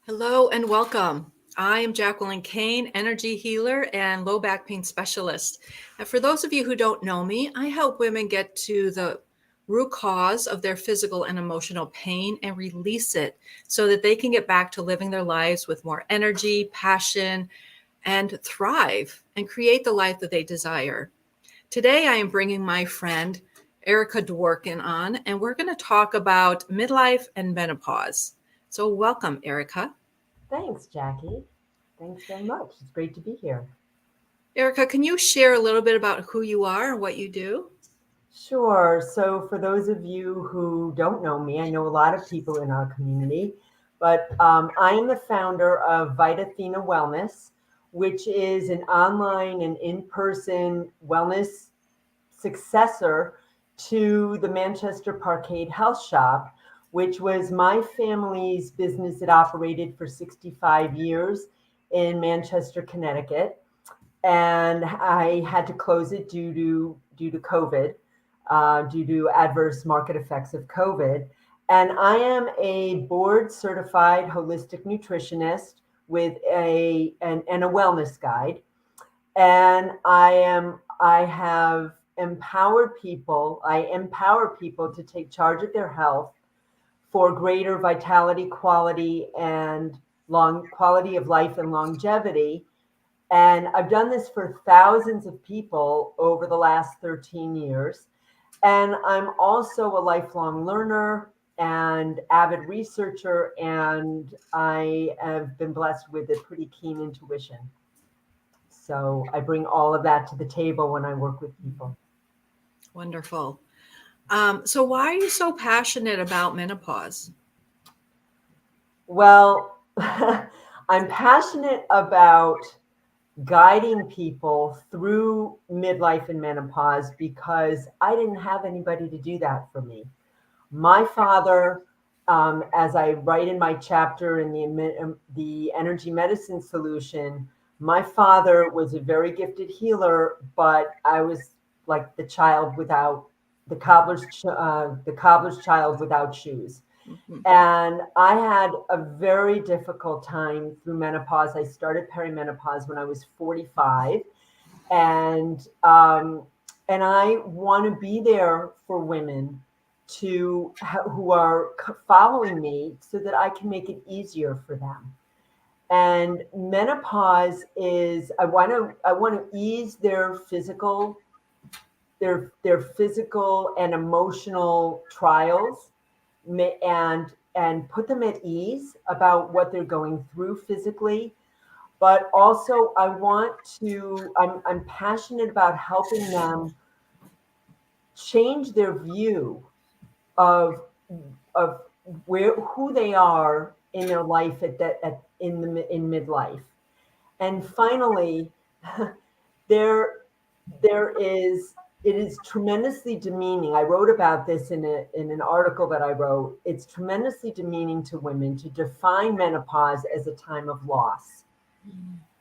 Hello and welcome. I am Jacqueline Kane, energy healer and low back pain specialist. And for those of you who don't know me, I help women get to the root cause of their physical and emotional pain and release it so that they can get back to living their lives with more energy, passion, and thrive and create the life that they desire. Today, I am bringing my friend Erika Dworkin on, and we're going to talk about midlife and menopause. So, welcome, Erika. Thanks, Jackie. Thanks very much. It's great to be here. Erika, can you share a little bit about who you are and what you do? Sure. So, for those of you who don't know me, I know a lot of people in our community, but I am the founder of Vitathena Wellness, which is an online and in person wellness successor to the Manchester Parkade Health Shop, which was my family's business that operated for 65 years in Manchester, Connecticut. And I had to close it due to COVID, due to adverse market effects of COVID. And I am a board certified holistic nutritionist with and a wellness guide. And I have empowered people. I empower people to take charge of their health for greater vitality, quality, and long quality of life and longevity. And I've done this for thousands of people over the last 13 years. And I'm also a lifelong learner and avid researcher, and I have been blessed with a pretty keen intuition. So I bring all of that to the table when I work with people. Wonderful. So, why are you so passionate about menopause? Well, I'm passionate about guiding people through midlife and menopause because I didn't have anybody to do that for me. My father, as I write in my chapter in the energy medicine solution, my father was a very gifted healer, but I was like the child without the cobbler's child without shoes. Mhm. And I had a very difficult time through menopause. I started perimenopause when I was 45, and um, and I want to be there for women who are following me so that I can make it easier for them. And menopause is I want to ease their physical and emotional trials and put them at ease about what they're going through physically. But also I'm passionate about helping them change their view of of who they are in their life in midlife. And finally, there there is it is tremendously demeaning. I wrote about this in an article that I wrote. It's tremendously demeaning to women to define menopause as a time of loss,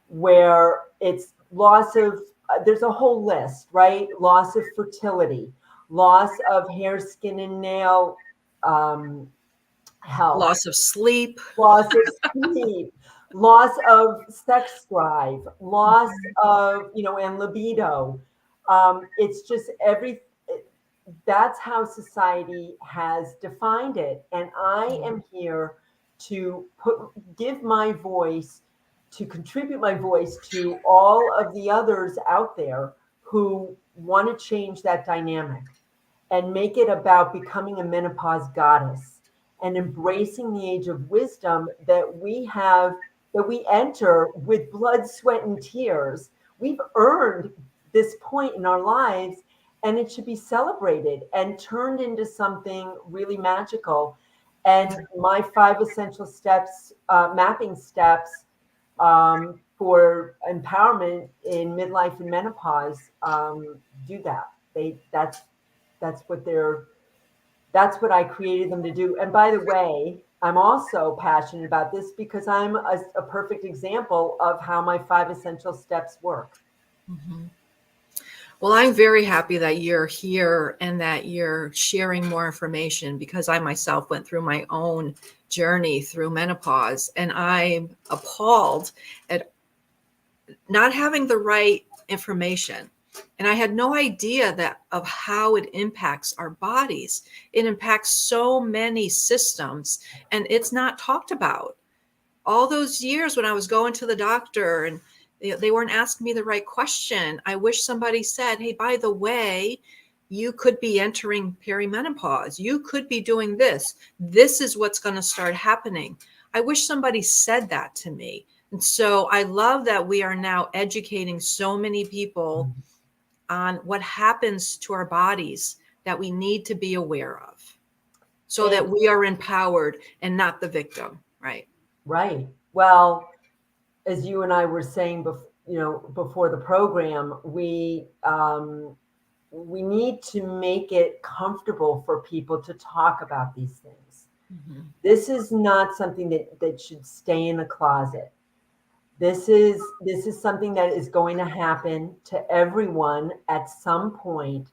where it's loss of there's a whole list, right? Loss of fertility, loss of hair, skin, and nail um, health, Loss of sleep. loss of sleep, loss of sex drive, loss of, and libido. It's just that's how society has defined it. And I am here to give my voice, to contribute my voice to all of the others out there who want to change that dynamic and make it about becoming a menopause goddess and embracing the age of wisdom that we enter with blood, sweat, and tears. We've earned this point in our lives, and it should be celebrated and turned into something really magical. And my five essential steps, mapping steps for empowerment in midlife and menopause, do that. That's what they're that's what I created them to do. And by the way, I'm also passionate about this because I'm a perfect example of how my five essential steps work. Mhm. Well, I'm very happy that you're here and that you're sharing more information, because I myself went through my own journey through menopause, and I'm appalled at not having the right information. And I had no idea that of how it impacts our bodies. It impacts so many systems, and it's not talked about. All those years when I was going to the doctor and they weren't asking me the right question, I wish somebody said, hey, by the way, you could be entering perimenopause. You could be doing this. This is what's going to start happening. I wish somebody said that to me. And so I love that we are now educating so many people on what happens to our bodies that we need to be aware of, so And that we are empowered and not the victim, right? right. Well, as you and I were saying before the program, we need to make it comfortable for people to talk about these things. Mhm. This is not something that should stay in a closet. This is something that is going to happen to everyone at some point.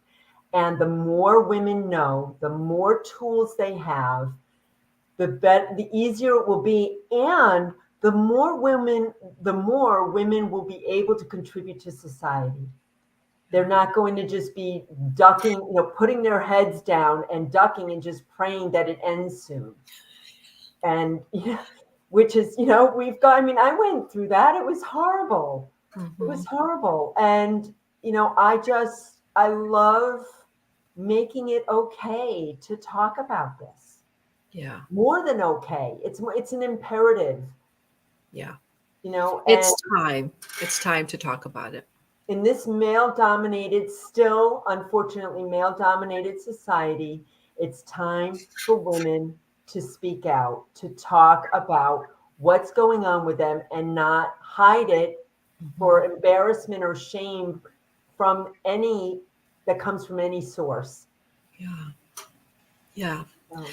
And the more women know, the more tools they have, the easier it will be. And the more women will be able to contribute to society. They're not going to just be ducking, putting their heads down and ducking and just praying that it ends soon. And which is, we've got, I mean, I went through that. It was horrible. It was Mhm. horrible. And, I love making it okay to talk about this. Yeah. More than okay. It's an imperative, Yeah. and It's time. It's time to talk about it. in this still unfortunately male dominated society, it's time for women to speak out, to talk about what's going on with them and not hide it Mhm. for embarrassment or shame from any that comes from any source. Yeah. Yeah. So,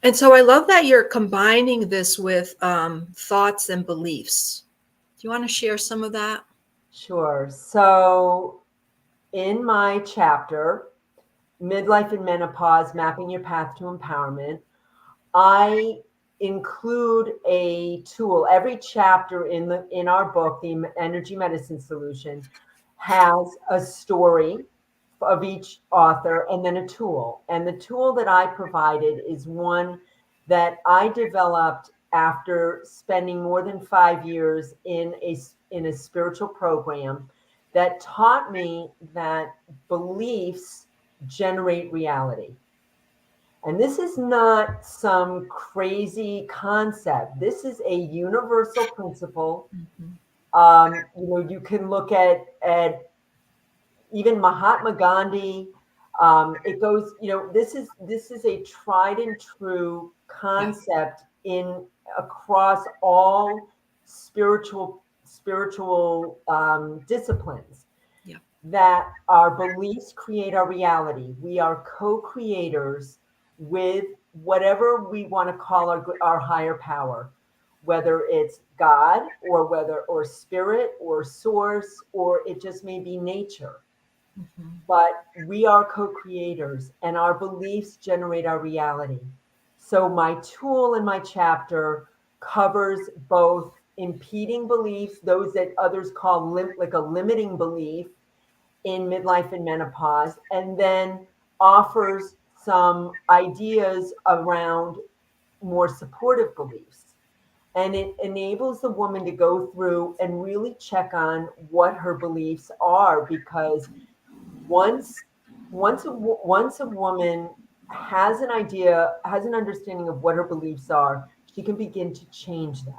And so I love that you're combining this with thoughts and beliefs. Do you want to share some of that? sure. So in my chapter, Midlife and Menopause, Mapping Your Path to Empowerment, I include a tool. Every chapter in our book, the Energy Medicine Solution, has a story of each author and then a tool. And the tool that I provided is one that I developed after spending more than 5 years in a spiritual program that taught me that beliefs generate reality. And this is not some crazy concept. This is a universal principle. Mhm. You can look at even Mahatma Gandhi. It goes, this is a tried and true Yeah. concept in across all spiritual disciplines, Yeah. that our beliefs create our reality. We are co-creators with whatever we want to call our higher power, whether it's God or spirit or source, or it just may be nature. Mhm. But we are co-creators and our beliefs generate our reality. So my tool in my chapter covers both impeding beliefs, those that others call like a limiting belief in midlife and menopause, and then offers some ideas around more supportive beliefs. And it enables the woman to go through and really check on what her beliefs are, because once once a woman has an understanding of what her beliefs are, she can begin to change them.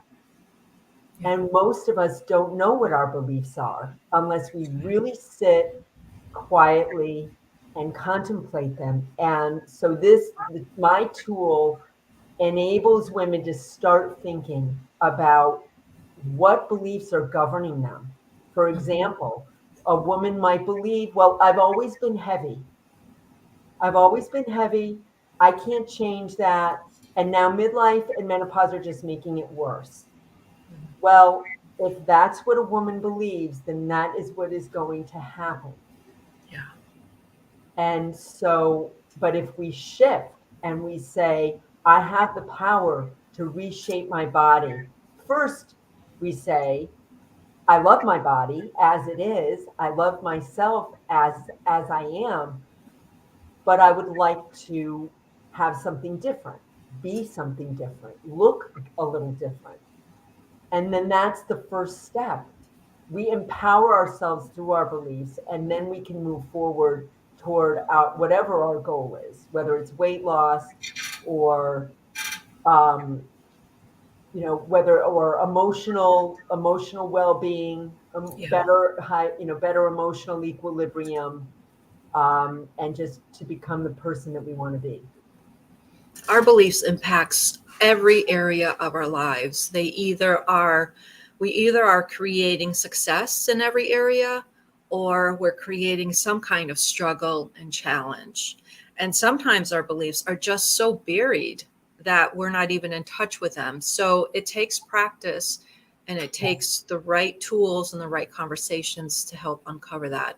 Yeah. And most of us don't know what our beliefs are unless we really sit quietly and contemplate them. And so my tool enables women to start thinking about what beliefs are governing them. For Mhm. example, a woman might believe, well, I've always been heavy. I've always been heavy. I can't change that. And now midlife and menopause are just making it worse. Well, if that's what a woman believes, then that is what is going to happen. Yeah. And so, but if we shift and we say, I have the power to reshape my body, first we say, I love my body as it is. I love myself as I am, but I would like to have something different, be something different, look a little different. And then that's the first step. We empower ourselves through our beliefs, and then we can move forward toward whatever our goal is, whether it's weight loss or um, whether or emotional well-being, Yeah. better emotional equilibrium, and just to become the person that we want to be. Our beliefs impacts every area of our lives. We either are creating success in every area, or we're creating some kind of struggle and challenge. And sometimes our beliefs are just so buried that we're not even in touch with them. So it takes practice, and it takes the right tools and the right conversations to help uncover that.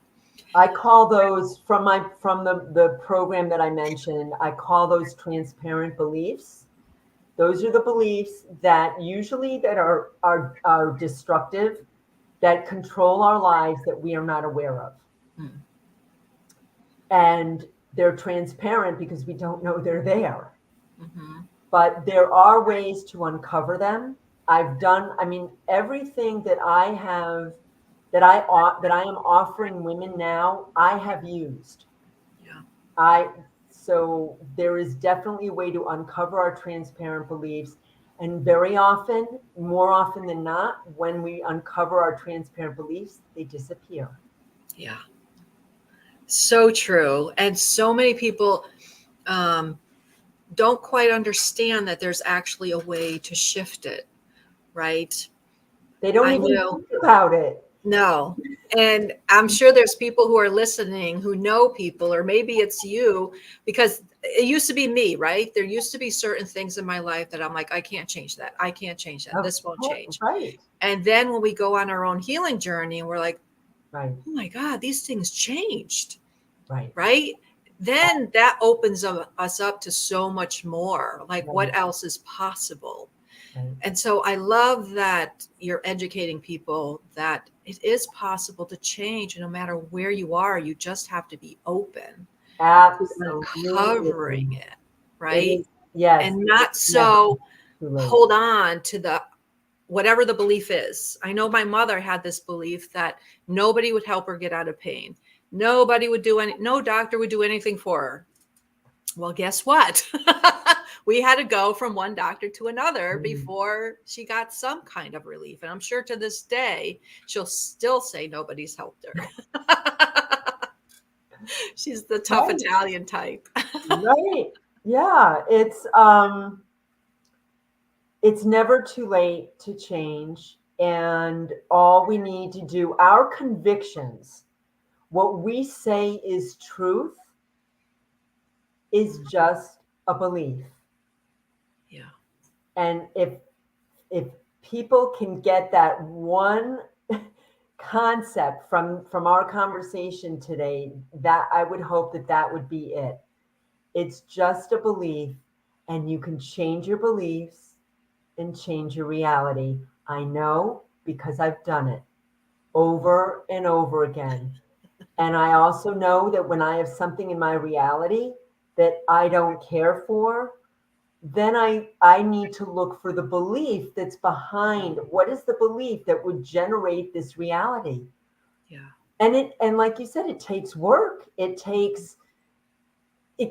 I call those from the program that I mentioned, I call those transparent beliefs. Those are the beliefs that usually that are destructive, that control our lives that we are not aware of. Mm. And they're transparent because we don't know they're there. Mm-hmm. But there are ways to uncover them. I mean, everything that I am offering women now, I have used. Yeah. I So there is definitely a way to uncover our transparent beliefs. And very often, more often than not, when we uncover our transparent beliefs, they disappear. Yeah. So true. And so many people um, don't quite understand that there's actually a way to shift it, right? They don't I even know. think about it. No. And I'm sure there's people who are listening who know people, or maybe it's you, because it used to be me, right? There used to be certain things in my life that I'm like, I can't change that. I can't change that. Of This won't course, change. right, And then when we go on our own healing journey and we're like, right, oh my God, these things changed, right, right? Then that opens us up to so much more. Like, right, what else is possible? right. And so I love that you're educating people that it is possible to change. And no matter where you are, you just have to be open to Absolutely. uncovering it, It right? is, yes, And it's not never so too late. hold on to the whatever the belief is. I know my mother had this belief that nobody would help her get out of pain. No doctor would do anything for her. Well, guess what? We had to go from one doctor to another Mm. before she got some kind of relief. And I'm sure to this day, she'll still say nobody's helped her. She's the tough Right, Italian type. right. Yeah, it's never too late to change. And all we need to do, our convictions, what we say is truth, is Mm, just a belief. yeah. And if people can get that one concept from our conversation today, that I would hope that that would be it. It's just a belief, and you can change your beliefs and change your reality. I know because I've done it over and over again. And I also know that when I have something in my reality that I don't care for, then I need to look for the belief that's behind. What is the belief that would generate this reality? Yeah. And like you said, it takes work. It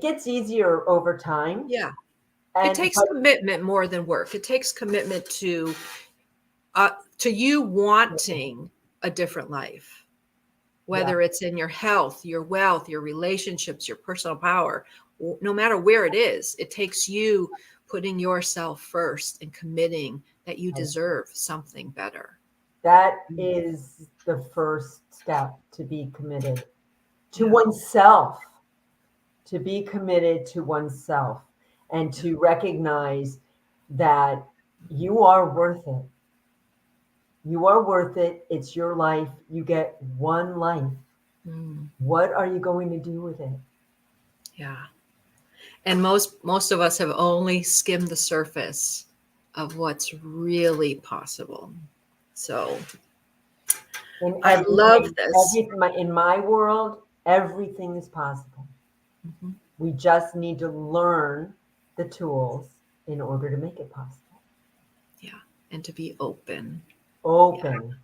gets easier over time. Yeah. It And takes but commitment more than work. It takes commitment to you wanting a different life, yeah, whether it's in your health, your wealth, your relationships, your personal power, no matter where it is, it takes you putting yourself first and committing that you deserve something better. that is the first step, to be committed to Yeah. oneself, to be committed to oneself, and Yeah. to recognize that you are worth it. You are worth it. It's your life. You get one life. Mm. What are you going to do with it? Yeah. And most of us have only skimmed the surface of what's really possible. So In I love everything, this. in my world, everything is possible. Mhm. We just need to learn the tools in order to make it possible. Yeah. And to be open. Yeah. Open,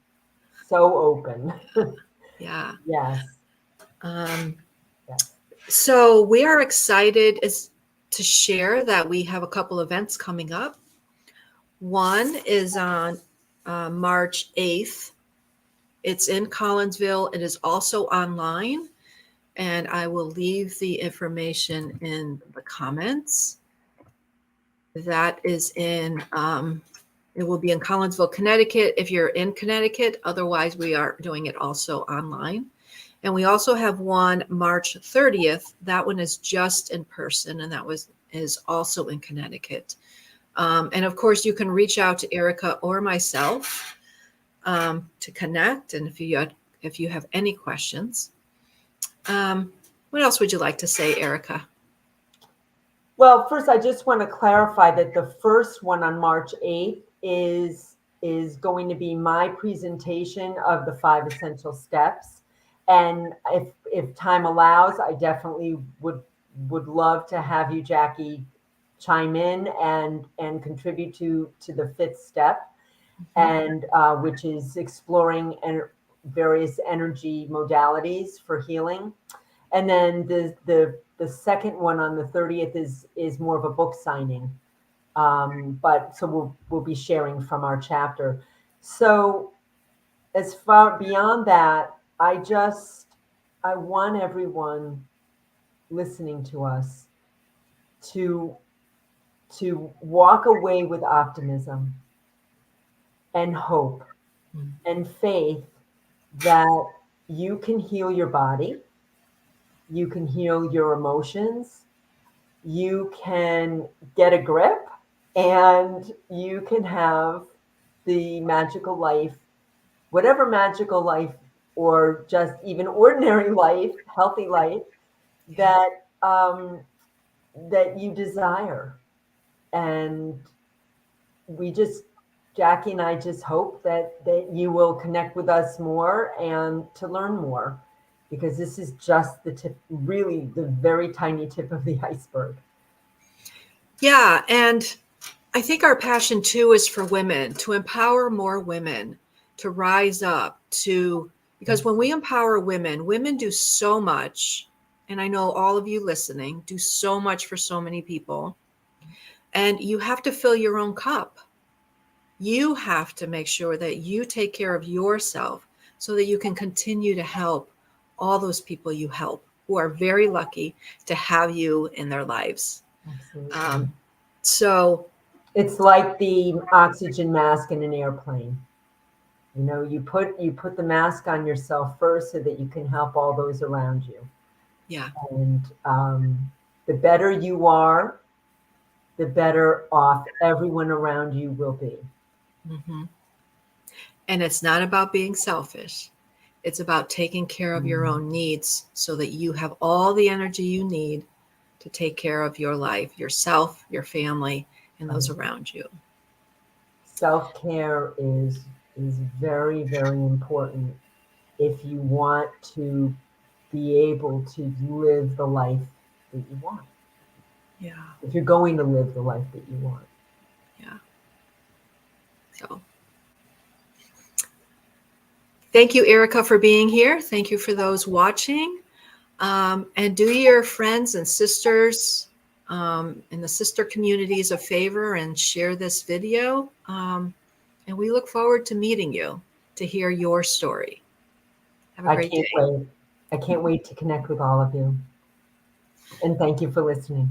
so open. Yeah. Yes, Um, yes. so we are excited to share that we have a couple events coming up. One is on March 8th. It's in Collinsville. It is also online, and I will leave the information in the comments. That is it will be in Collinsville, Connecticut, if you're in Connecticut. Otherwise, we are doing it also online. And we also have one March 30th. That one is just in person, and is also in Connecticut. And of course, you can reach out to Erika or myself to connect. And if you have any questions, what else would you like to say, Erika? Well, first, I just want to clarify that the first one on March 8th is going to be my presentation of the 5 essential steps. And if time allows, I definitely would love to have you, Jackie, chime in and contribute to the fifth step, and which is exploring various energy modalities for healing. And then the second one on the 30th is more of a book signing. But so we'll be sharing from our chapter. So as far beyond that, I want everyone listening to us to walk away with optimism and hope and faith that you can heal your body, you can heal your emotions, you can get a grip, and you can have the magical life, whatever magical life or just even ordinary life, healthy life Yeah. that that you desire. And we just Jackie and I just hope that you will connect with us more and to learn more, because this is just the tip, really the very tiny tip of the iceberg. Yeah. And I think our passion too is for women, to empower more women to rise up because when we empower women, women do so much. And I know all of you listening do so much for so many people. And you have to fill your own cup. You have to make sure that you take care of yourself so that you can continue to help all those people you help who are very lucky to have you in their lives. Absolutely. So, It's like the oxygen mask in an airplane. You know, you put the mask on yourself first so that you can help all those around you. yeah. And the better you are, the better off everyone around you will be. hmm And it's not about being selfish. It's about taking care of your Mm. own needs so that you have all the energy you need to take care of your life, yourself, your family, and those Right. around you. Self-care is very, very important if you want to be able to live the life that you want. Yeah. If you're going to live the life that you want. Yeah. So thank you, Erika, for being here. Thank you for those watching. And do your friends and sisters in the sister communities a favor and share this video. And we look forward to meeting you to hear your story. Have a I great can't day. wait. I can't wait to connect with all of you. And thank you for listening.